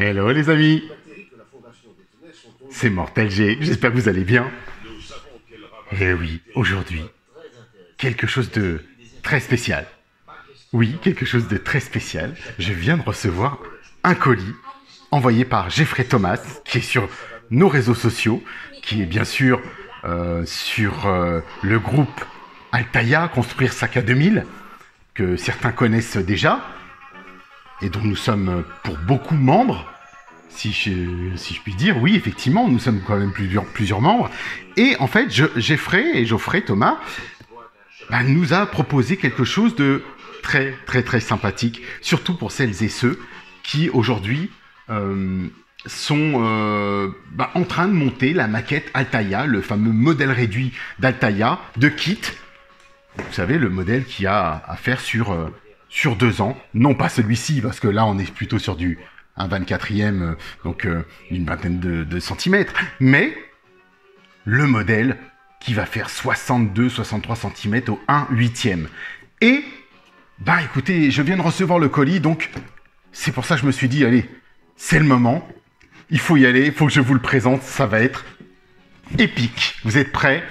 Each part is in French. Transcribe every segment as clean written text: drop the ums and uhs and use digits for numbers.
Hello les amis, c'est Mortel G, j'espère que vous allez bien. Et oui, aujourd'hui, quelque chose de très spécial. Oui, quelque chose de très spécial. Je viens de recevoir un colis envoyé par Jeffrey Thomas, qui est sur nos réseaux sociaux, qui est bien sûr sur le groupe Altaïa, Construire Sac à 2000, que certains connaissent déjà, et dont nous sommes pour beaucoup membres, si je puis dire. Oui, effectivement, nous sommes quand même plusieurs membres. Et en fait, Geoffrey Thomas nous a proposé quelque chose de très sympathique, surtout pour celles et ceux qui aujourd'hui sont en train de monter la maquette Altaïa, le fameux modèle réduit d'Altaïa de kit. Vous savez, le modèle qui a à faire sur 2 ans. Non pas celui-ci, parce que là, on est plutôt sur un 24e, donc une vingtaine de centimètres. Mais le modèle qui va faire 62-63 cm au 1/8e. Et, écoutez, je viens de recevoir le colis, donc c'est pour ça que je me suis dit, allez, c'est le moment. Il faut y aller, il faut que je vous le présente, ça va être épique. Vous êtes prêts?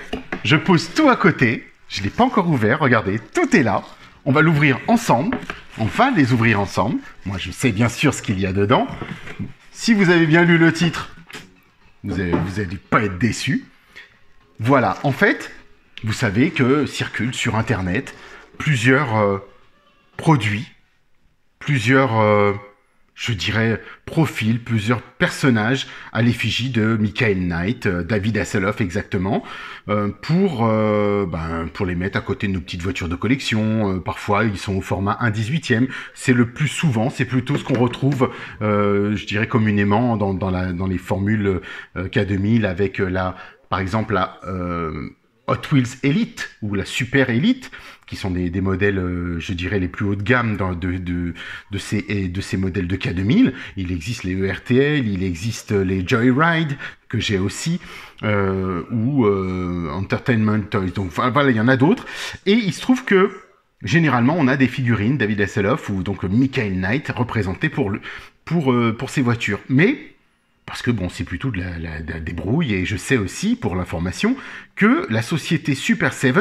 Je pose tout à côté. Je ne l'ai pas encore ouvert, regardez, tout est là. On va l'ouvrir ensemble. On va les ouvrir ensemble. Moi, je sais bien sûr ce qu'il y a dedans. Si vous avez bien lu le titre, vous n'allez pas être déçus. Voilà, en fait, vous savez que circulent sur Internet plusieurs produits, plusieurs, je dirais, profils, plusieurs personnages à l'effigie de Michael Knight, David Hasselhoff exactement, pour les mettre à côté de nos petites voitures de collection. Parfois, ils sont au format 1/18e. C'est le plus souvent, c'est plutôt ce qu'on retrouve, je dirais, communément dans les formules K2000 avec par exemple, la Hot Wheels Elite ou la Super Elite, qui sont des modèles, je dirais, les plus haut de gamme de ces modèles de K2000. Il existe les ERTL, il existe les Joyride, que j'ai aussi, ou Entertainment Toys. Donc voilà, il y en a d'autres. Et il se trouve que, généralement, on a des figurines David Hasselhoff ou donc Michael Knight représentés pour ces voitures. Mais parce que bon, c'est plutôt de la débrouille, et je sais aussi, pour l'information, que la société Super 7,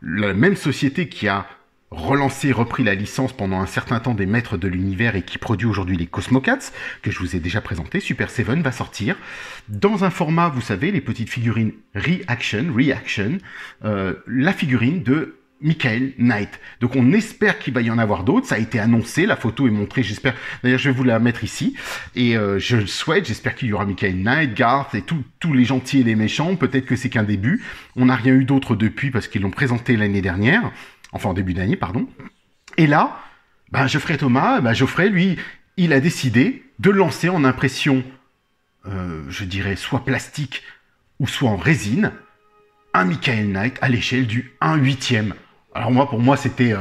la même société qui a repris la licence pendant un certain temps des Maîtres de l'Univers et qui produit aujourd'hui les Cosmocats, que je vous ai déjà présenté, Super 7 va sortir dans un format, vous savez, les petites figurines Reaction, la figurine de Michael Knight. Donc on espère qu'il va y en avoir d'autres, ça a été annoncé, la photo est montrée, j'espère, d'ailleurs je vais vous la mettre ici, et je le souhaite, j'espère qu'il y aura Michael Knight, Garth et tous les gentils et les méchants. Peut-être que c'est qu'un début, on n'a rien eu d'autre depuis parce qu'ils l'ont présenté l'année dernière, enfin en début d'année, pardon. Et là, Geoffrey Thomas, Geoffrey, lui, il a décidé de lancer en impression, je dirais, soit plastique ou soit en résine, un Michael Knight à l'échelle du 1/8e. Alors pour moi, c'était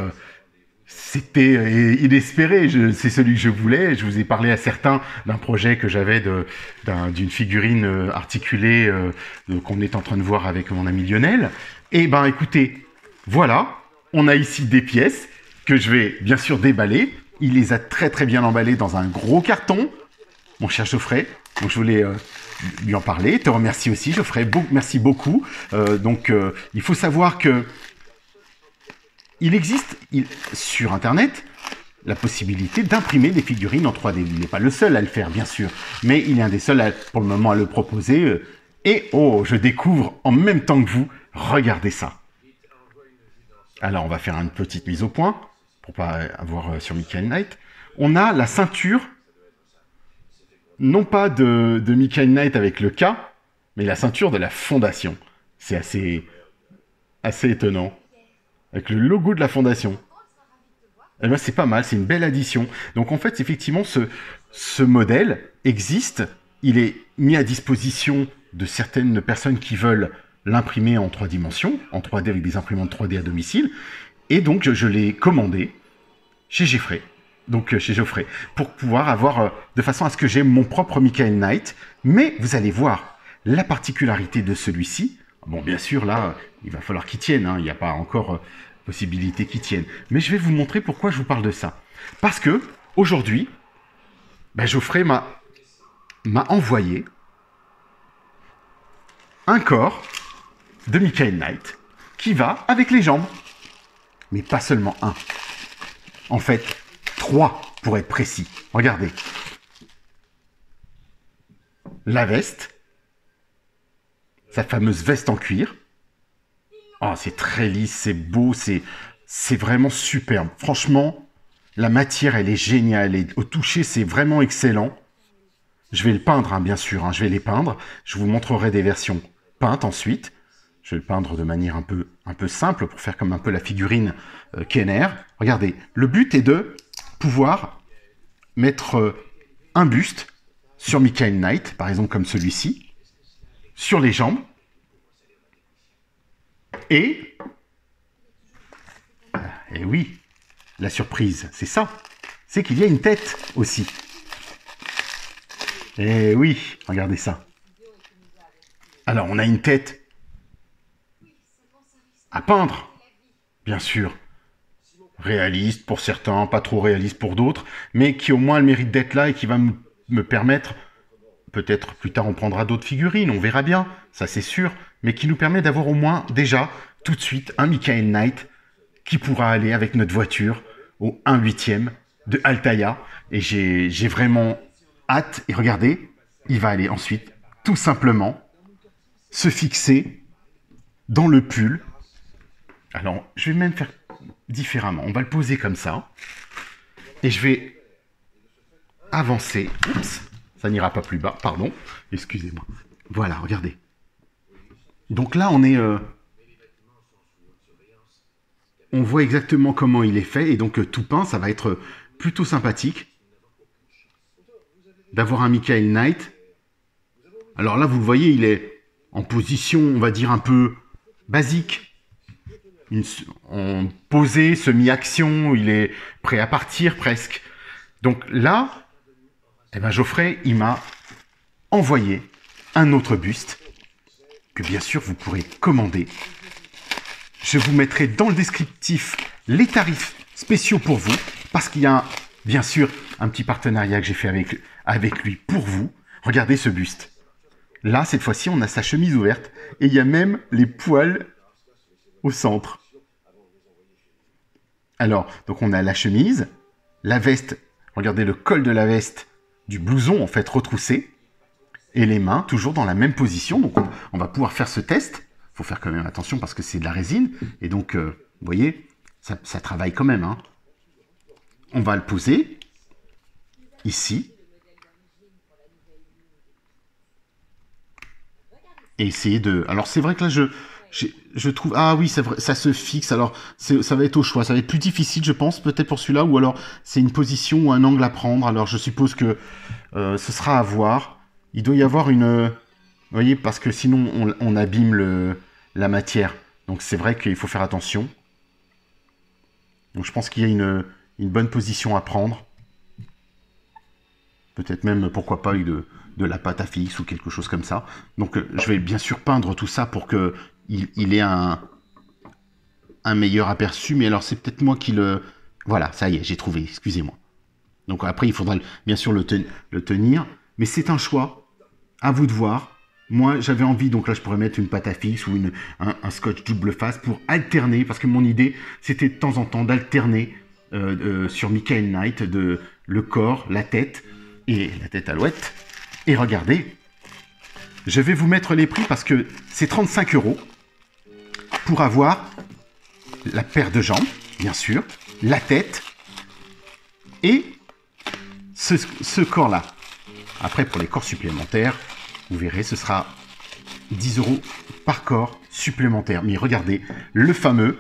inespéré. C'est celui que je voulais. Je vous ai parlé à certains d'un projet que j'avais d'une figurine articulée qu'on est en train de voir avec mon ami Lionel. Et écoutez, voilà, on a ici des pièces que je vais bien sûr déballer. Il les a très bien emballées dans un gros carton, mon cher Geoffrey. Donc je voulais lui en parler. Te remercie aussi, Geoffrey. Merci beaucoup. Il faut savoir que il existe sur Internet la possibilité d'imprimer des figurines en 3D. Il n'est pas le seul à le faire, bien sûr, mais il est un des seuls pour le moment à le proposer. Et je découvre en même temps que vous. Regardez ça. Alors, on va faire une petite mise au point pour pas avoir sur Michael Knight. On a la ceinture, non pas de Michael Knight avec le K, mais la ceinture de la fondation. C'est assez étonnant. Avec le logo de la fondation. Eh c'est pas mal, c'est une belle addition. Donc en fait, effectivement, ce modèle existe. Il est mis à disposition de certaines personnes qui veulent l'imprimer en 3 dimensions, en 3D avec des imprimantes 3D à domicile. Et donc, je l'ai commandé chez Geoffrey. Donc chez Geoffrey, pour pouvoir avoir, de façon à ce que j'ai mon propre Michael Knight. Mais vous allez voir, la particularité de celui-ci, bon, bien sûr, là, il va falloir qu'il tienne, hein, il n'y a pas encore possibilité qu'il tienne. Mais je vais vous montrer pourquoi je vous parle de ça. Parce que, aujourd'hui, Geoffrey m'a m'a envoyé un corps de Michael Knight qui va avec les jambes. Mais pas seulement un. En fait, 3 pour être précis. Regardez. La veste. Sa fameuse veste en cuir. Oh, c'est très lisse, c'est beau, c'est vraiment superbe. Franchement, la matière, elle est géniale. Et au toucher, c'est vraiment excellent. Je vais le peindre, hein, bien sûr. Hein, je vais les peindre. Je vous montrerai des versions peintes ensuite. Je vais le peindre de manière un peu simple pour faire comme un peu la figurine Kenner. Regardez, le but est de pouvoir mettre un buste sur Michael Knight, par exemple comme celui-ci, sur les jambes. Et oui, la surprise, c'est ça. C'est qu'il y a une tête aussi. Et oui, regardez ça. Alors, on a une tête à peindre, bien sûr. Réaliste pour certains, pas trop réaliste pour d'autres, mais qui au moins a le mérite d'être là et qui va me permettre, peut-être plus tard on prendra d'autres figurines, on verra bien, ça c'est sûr, mais qui nous permet d'avoir au moins déjà tout de suite un Michael Knight qui pourra aller avec notre voiture au 1/8 de Altaïa. Et j'ai vraiment hâte. Et regardez, il va aller ensuite tout simplement se fixer dans le pull. Alors, je vais même faire différemment. On va le poser comme ça. Et je vais avancer. Oups, ça n'ira pas plus bas. Pardon, excusez-moi. Voilà, regardez. Donc là, on est... on voit exactement comment il est fait. Et donc, tout peint, ça va être plutôt sympathique d'avoir un Michael Knight. Alors là, vous le voyez, il est en position, on va dire, un peu basique. En posé, semi-action, il est prêt à partir presque. Donc là, eh ben Geoffrey, il m'a envoyé un autre buste que bien sûr vous pourrez commander. Je vous mettrai dans le descriptif les tarifs spéciaux pour vous, parce qu'il y a bien sûr un petit partenariat que j'ai fait avec lui pour vous. Regardez ce buste. Là, cette fois-ci, on a sa chemise ouverte et il y a même les poils au centre. Alors, donc on a la chemise, la veste, regardez le col de la veste du blouson en fait retroussé, et les mains toujours dans la même position. Donc on va pouvoir faire ce test. Il faut faire quand même attention parce que c'est de la résine, et donc vous voyez, ça travaille quand même. Hein. On va le poser ici. Et essayer de... Alors c'est vrai que là je trouve... Ah oui, c'est vrai, ça se fixe. Alors ça va être au choix. Ça va être plus difficile, je pense, peut-être pour celui-là. Ou alors c'est une position ou un angle à prendre. Alors je suppose que ce sera à voir. Il doit y avoir une... Vous voyez, parce que sinon on abîme la matière. Donc c'est vrai qu'il faut faire attention. Donc je pense qu'il y a une bonne position à prendre. Peut-être même, pourquoi pas, avec de la pâte à fixe ou quelque chose comme ça. Donc je vais bien sûr peindre tout ça pour qu'il ait un meilleur aperçu. Mais alors c'est peut-être moi qui le... Voilà, ça y est, j'ai trouvé, excusez-moi. Donc après il faudra bien sûr le tenir. Mais c'est un choix, à vous de voir. Moi j'avais envie, donc là je pourrais mettre une pâte à fixe ou un scotch double face pour alterner. Parce que mon idée c'était de temps en temps d'alterner sur Michael Knight le corps, la tête et la tête alouette. Et regardez, je vais vous mettre les prix parce que c'est 35 € pour avoir la paire de jambes, bien sûr, la tête et ce corps-là. Après, pour les corps supplémentaires, vous verrez, ce sera 10 € par corps supplémentaire. Mais regardez, le fameux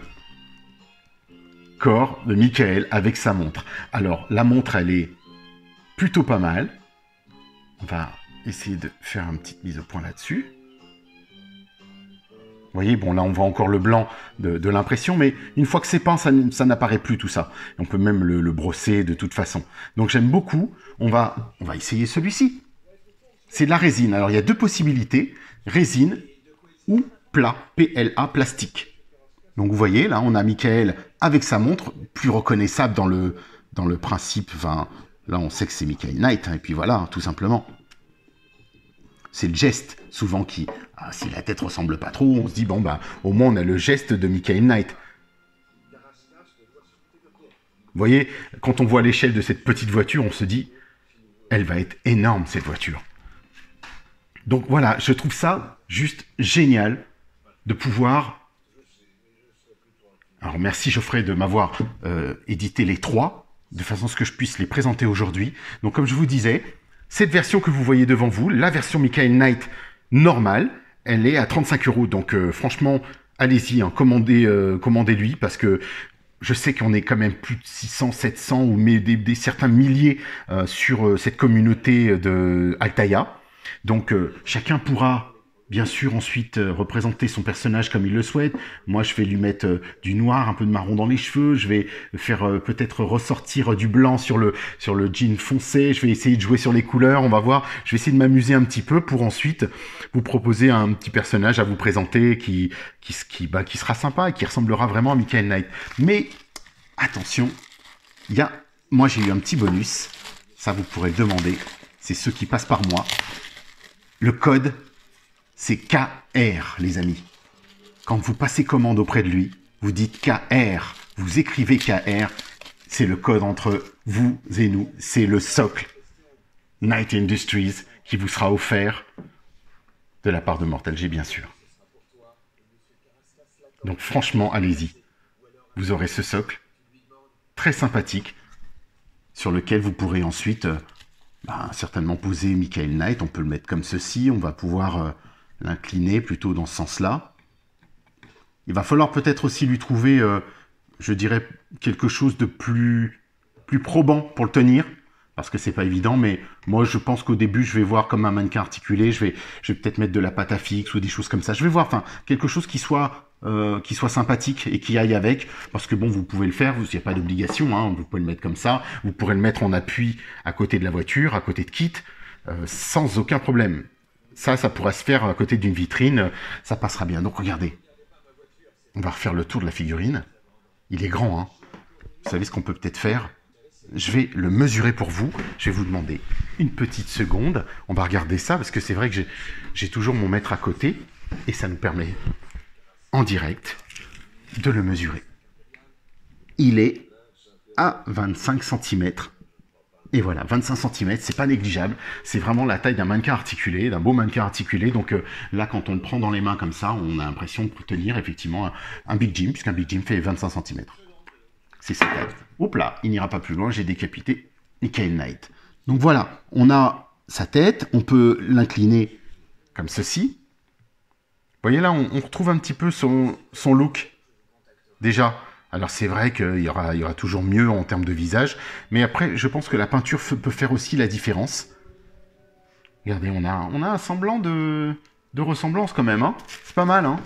corps de Michael avec sa montre. Alors, la montre, elle est plutôt pas mal. On va essayer de faire une petite mise au point là-dessus. Vous voyez, bon là on voit encore le blanc de l'impression, mais une fois que c'est peint, ça n'apparaît plus tout ça. On peut même le brosser de toute façon. Donc j'aime beaucoup. On va essayer celui-ci. C'est de la résine. Alors il y a deux possibilités, résine ou plat, PLA, plastique. Donc vous voyez, là on a Michael avec sa montre, plus reconnaissable dans le principe, enfin... Là, on sait que c'est Michael Knight, hein, et puis voilà, tout simplement. C'est le geste, souvent, qui... Ah, si la tête ressemble pas trop, on se dit, bon, bah, au moins, on a le geste de Michael Knight. Vous voyez, quand on voit l'échelle de cette petite voiture, on se dit, elle va être énorme, cette voiture. Donc voilà, je trouve ça juste génial de pouvoir... Alors merci Geoffrey de m'avoir édité les 3, de façon à ce que je puisse les présenter aujourd'hui. Donc comme je vous disais, cette version que vous voyez devant vous, la version Michael Knight normale, elle est à 35 €. Donc franchement, allez-y, hein, commandez-lui, parce que je sais qu'on est quand même plus de 600, 700 ou certains milliers sur cette communauté de Altaïa. Donc chacun pourra bien sûr ensuite représenter son personnage comme il le souhaite. Moi je vais lui mettre du noir, un peu de marron dans les cheveux, je vais faire peut-être ressortir du blanc sur le jean foncé, je vais essayer de jouer sur les couleurs, on va voir, je vais essayer de m'amuser un petit peu pour ensuite vous proposer un petit personnage à vous présenter qui sera sympa et qui ressemblera vraiment à Michael Knight. Mais attention, moi j'ai eu un petit bonus, ça vous pourrez le demander, c'est ceux qui passent par moi. Le code, c'est KR, les amis. Quand vous passez commande auprès de lui, vous dites KR, vous écrivez KR, c'est le code entre vous et nous, c'est le socle Knight Industries qui vous sera offert de la part de Mortal G, bien sûr. Donc franchement, allez-y. Vous aurez ce socle très sympathique sur lequel vous pourrez ensuite certainement poser Michael Knight. On peut le mettre comme ceci, on va pouvoir l'incliner plutôt dans ce sens-là. Il va falloir peut-être aussi lui trouver, je dirais, quelque chose de plus probant pour le tenir, parce que c'est pas évident, mais moi je pense qu'au début je vais voir comme un mannequin articulé, je vais peut-être mettre de la pâte à fixe ou des choses comme ça. Je vais voir, enfin, quelque chose qui soit sympathique et qui aille avec, parce que bon, vous pouvez le faire, il n'y a pas d'obligation, hein, vous pouvez le mettre comme ça, vous pourrez le mettre en appui à côté de la voiture, à côté de Kit, sans aucun problème. Ça pourra se faire à côté d'une vitrine, ça passera bien. Donc regardez, on va refaire le tour de la figurine. Il est grand, hein. Vous savez ce qu'on peut peut-être faire? Je vais le mesurer pour vous. Je vais vous demander une petite seconde. On va regarder ça, parce que c'est vrai que j'ai toujours mon mètre à côté, et ça nous permet, en direct, de le mesurer. Il est à 25 cm. Et voilà, 25 cm, c'est pas négligeable. C'est vraiment la taille d'un mannequin articulé, d'un beau mannequin articulé. Donc là, quand on le prend dans les mains comme ça, on a l'impression de tenir effectivement un Big Jim, puisqu'un Big Jim fait 25 cm. C'est sa taille. Oups là, il n'ira pas plus loin, j'ai décapité Michael Knight. Donc voilà, on a sa tête, on peut l'incliner comme ceci. Vous voyez là, on retrouve un petit peu son look, déjà. Alors c'est vrai qu'il y aura toujours mieux en termes de visage, mais après, je pense que la peinture peut faire aussi la différence. Regardez, on a un semblant de ressemblance quand même, hein. C'est pas mal, hein.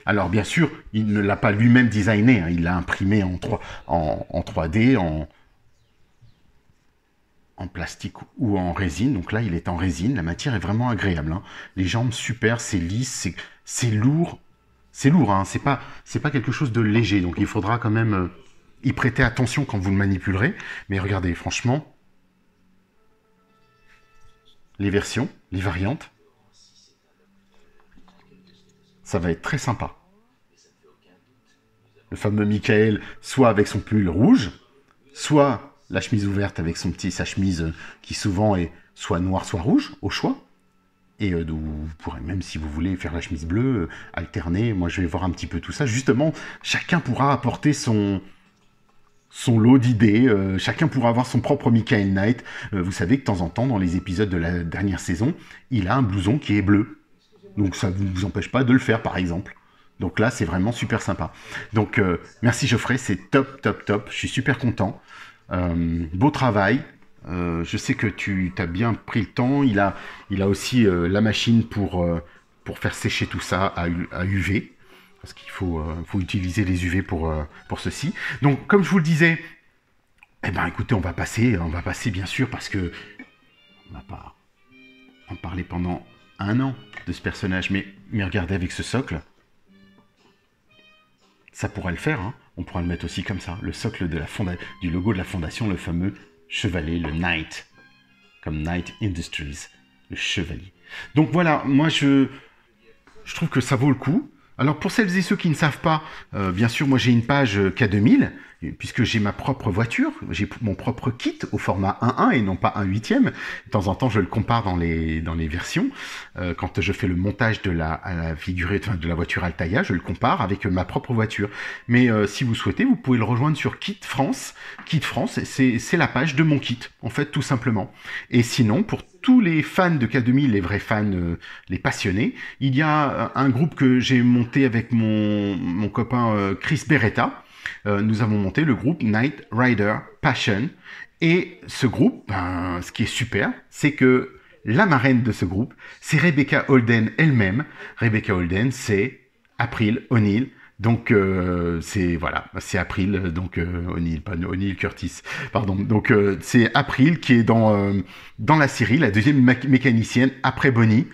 Alors bien sûr, il ne l'a pas lui-même designé, hein. Il l'a imprimé en 3D, en plastique ou en résine. Donc là, il est en résine, la matière est vraiment agréable, hein. Les jambes, super, c'est lisse, c'est lourd. C'est lourd, hein, c'est pas quelque chose de léger, donc il faudra quand même y prêter attention quand vous le manipulerez. Mais regardez, franchement, les versions, les variantes, ça va être très sympa. Le fameux Michael, soit avec son pull rouge, soit la chemise ouverte avec sa chemise qui souvent est soit noire, soit rouge, au choix. Et vous pourrez même, si vous voulez, faire la chemise bleue, alterner. Moi, je vais voir un petit peu tout ça. Justement, chacun pourra apporter son lot d'idées. Chacun pourra avoir son propre Michael Knight. Vous savez que de temps en temps, dans les épisodes de la dernière saison, il a un blouson qui est bleu. Donc, ça ne vous empêche pas de le faire, par exemple. Donc là, c'est vraiment super sympa. Donc, merci Geoffrey, c'est top, top, top. Je suis super content. Beau travail. Je sais que tu as bien pris le temps. Il a aussi la machine pour faire sécher tout ça à UV. Parce qu'il faut utiliser les UV pour ceci. Donc, comme je vous le disais, eh ben, écoutez, on va passer bien sûr, parce que on va pas en parler pendant un an de ce personnage. Mais regardez avec ce socle, ça pourra le faire, hein. On pourra le mettre aussi comme ça. Le socle du logo de la fondation, le fameux chevalier, le Knight, comme Knight Industries, le chevalier. Donc voilà, moi je trouve que ça vaut le coup. Alors pour celles et ceux qui ne savent pas, bien sûr, moi j'ai une page K2000, puisque j'ai ma propre voiture, j'ai mon propre kit au format 1.1 et non pas 1/8. De temps en temps, je le compare dans les versions. Quand je fais le montage de la figurée, enfin, de la voiture Altaïa, je le compare avec ma propre voiture. Mais si vous souhaitez, vous pouvez le rejoindre sur Kit France. Kit France, c'est la page de mon kit, en fait, tout simplement. Et sinon, pour tous les fans de K2000, les vrais fans, les passionnés, il y a un groupe que j'ai monté avec mon copain Chris Beretta. Nous avons monté le groupe Night Rider Passion. Et ce groupe, ce qui est super, c'est que la marraine de ce groupe, c'est Rebecca Holden elle-même. Rebecca Holden, c'est April O'Neil. Donc c'est April, donc O'Neil, pas O'Neil Curtis, pardon. Donc c'est April qui est dans la série, la deuxième mécanicienne après Bonnie.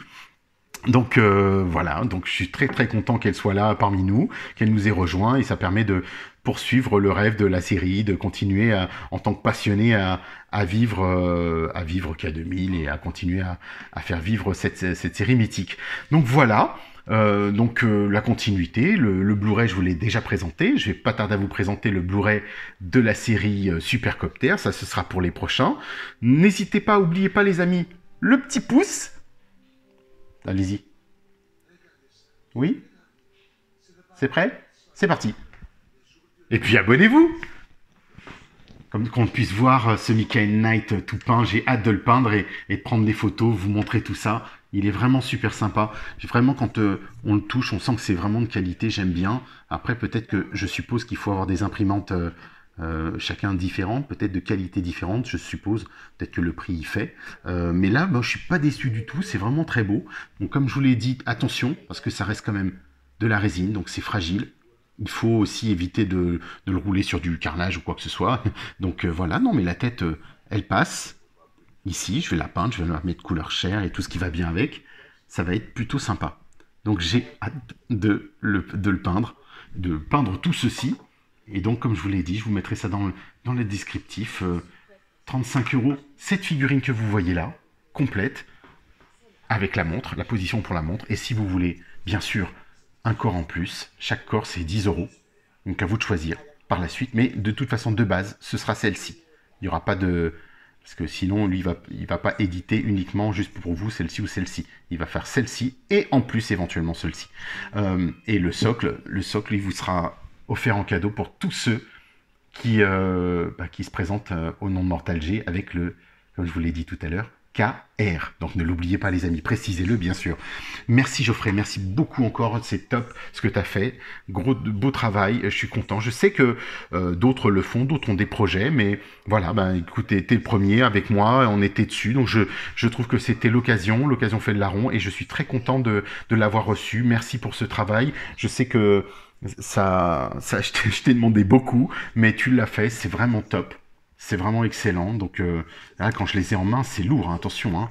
Donc voilà, donc je suis très très content qu'elle soit là parmi nous, qu'elle nous ait rejoint, et ça permet de poursuivre le rêve de la série, de continuer en tant que passionné à vivre K2000 et à continuer à faire vivre cette série mythique. Donc voilà. La continuité, le Blu-ray je vous l'ai déjà présenté, je vais pas tarder à vous présenter le Blu-ray de la série Supercopter, ça ce sera pour les prochains. N'hésitez pas, oubliez pas les amis, le petit pouce, allez-y. Oui? C'est prêt? C'est parti. Et puis abonnez-vous, comme qu'on puisse voir ce Michael Knight tout peint. J'ai hâte de le peindre et de prendre des photos, vous montrer tout ça. Il est vraiment super sympa. Vraiment, quand on le touche, on sent que c'est vraiment de qualité. J'aime bien. Après, peut-être que je suppose qu'il faut avoir des imprimantes chacun différentes, peut-être de qualité différente, je suppose. Peut-être que le prix y fait. Mais là, je suis pas déçu du tout. C'est vraiment très beau. Donc, comme je vous l'ai dit, attention, parce que ça reste quand même de la résine, donc c'est fragile. Il faut aussi éviter de le rouler sur du carrelage ou quoi que ce soit. Donc voilà, non, mais la tête, elle passe. Ici, je vais la peindre, je vais la mettre couleur chair et tout ce qui va bien avec. Ça va être plutôt sympa. Donc j'ai hâte de le peindre, de peindre tout ceci. Et donc, comme je vous l'ai dit, je vous mettrai ça dans le descriptif. 35 €, cette figurine que vous voyez là, complète, avec la montre, la position pour la montre. Et si vous voulez, bien sûr, un corps en plus, chaque corps c'est 10 €. Donc à vous de choisir par la suite. Mais de toute façon, de base, ce sera celle-ci. Il n'y aura pas de... Parce que sinon, lui, il va pas éditer uniquement juste pour vous celle-ci ou celle-ci. Il va faire celle-ci et en plus éventuellement celle-ci. Et le socle, il vous sera offert en cadeau pour tous ceux qui se présentent au nom de Mortal G avec comme je vous l'ai dit tout à l'heure, KR. Donc ne l'oubliez pas les amis, précisez-le bien sûr. Merci Geoffrey, merci beaucoup encore, c'est top ce que tu as fait. Beau travail, je suis content. Je sais que d'autres le font, d'autres ont des projets, mais voilà, écoutez, t'es le premier avec moi, on était dessus, donc je trouve que c'était l'occasion fait le larron, et je suis très content de l'avoir reçu. Merci pour ce travail. Je sais que je t'ai demandé beaucoup, mais tu l'as fait, c'est vraiment top. C'est vraiment excellent. Donc là, quand je les ai en main, c'est lourd, hein, attention. Hein.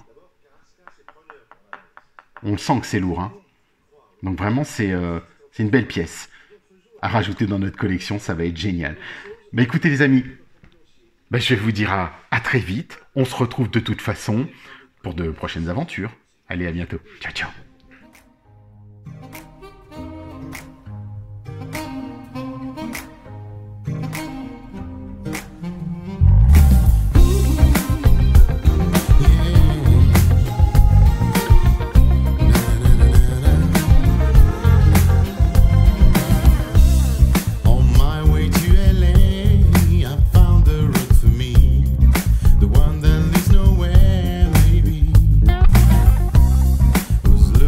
On sent que c'est lourd. Hein. Donc vraiment, c'est une belle pièce à rajouter dans notre collection. Ça va être génial. Écoutez les amis, je vais vous dire à très vite. On se retrouve de toute façon pour de prochaines aventures. Allez, à bientôt. Ciao, ciao. Was